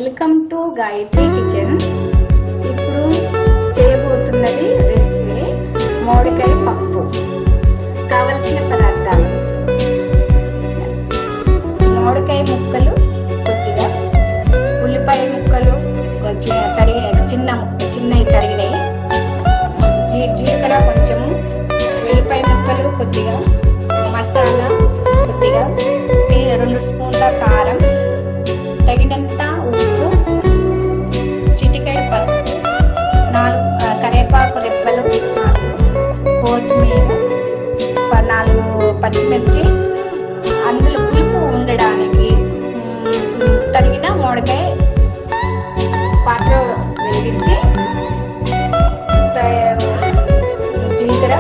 Welcome to Gayatri kitchen. ఇప్పుడు చేయబోతున్నది recipe మామిడికాయ పప్పు. కావలసిన పదార్థాలు: మామిడికాయ ముక్కలు కొద్దిగా, ఉల్లిపాయ ముక్కలు చిన్నవి తరిగినాయి, జీలకర్ర కొంచెము, ఉల్లిపాయ ముక్కలు కొద్దిగా, మసాలా కొద్దిగా, 2 స్పూన్ల కారం, తగినంత ఉప్పు, చిటికెడు పసుపు, 4 కరివేపాకు రెబ్బలు, 4 కొత్తిమీర, 4 పచ్చిమిర్చి, అందులో పులుపు ఉండడానికి తరిగిన మామిడికాయ. పాత్ర వెలిగించి జీలకర్ర,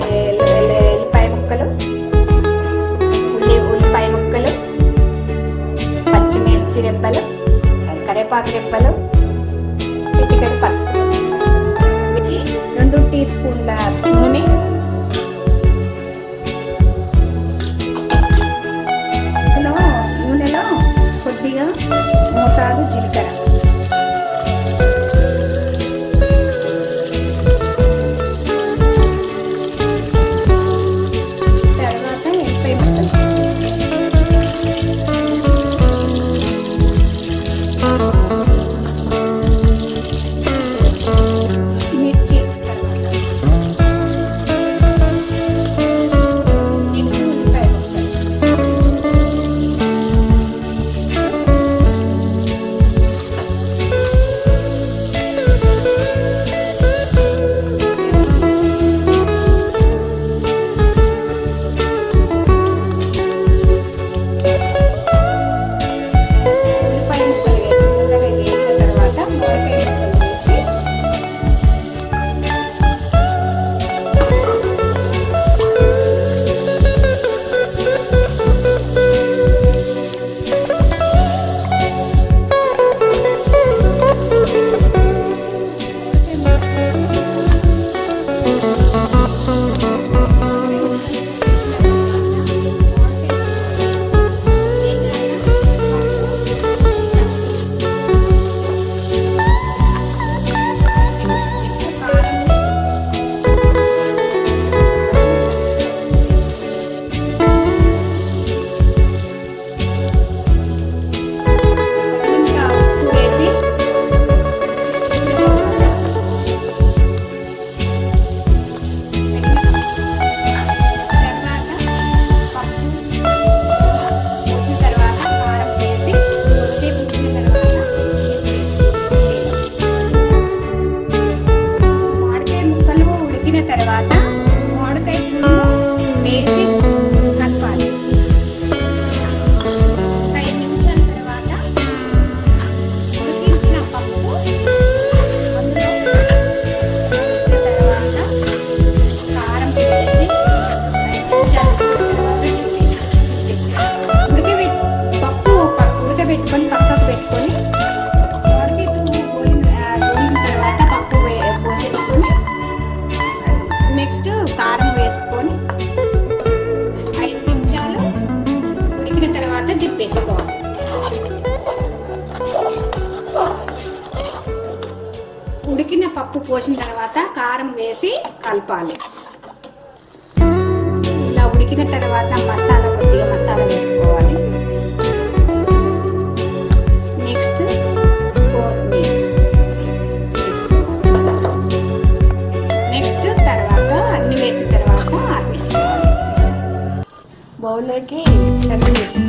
ఉల్లిపాయ ముక్కలు, ఉల్లిపాయ ముక్కలు, పచ్చిమిర్చి రెబ్బలు, కరివేపాకు రెబ్బలు, చిటికెడు పసుపు, 2 టీ స్పూన్ల నూనె, నూనెలో కొద్దిగా మోతాదు జీలకర్ర, తర్వాత ఉల్లిపాయ ముక్కలు, మిర్చి, తర్వాత మామిడికాయ వేసి కలపాలి. 5 నిమిషాల తర్వాత ఉడికించిన పప్పు అందులో తర్వాత కారం వేసి 5 నిమిషాల తర్వాత పప్పు ఉడకబెట్టుకొని పక్కకు పెట్టుకొని గోలిన తర్వాత పప్పు పోసేసుకొని నెక్స్ట్ కారం వేసుకొని 5 నిమిషాలు ఉడికిన తర్వాత దిప్పేసుకోవాలి. ఉడికిన పప్పు పోసిన తర్వాత కారం వేసి కలపాలి. ఇలా ఉడికిన తర్వాత కొద్దిగా మసాలా వేసుకోవాలి. నెక్స్ట్ కొత్తిమీర, అన్ని వేసిన తర్వాత ఆపేసుకోవాలి. బౌల్లోకి సర్వ్ చేసి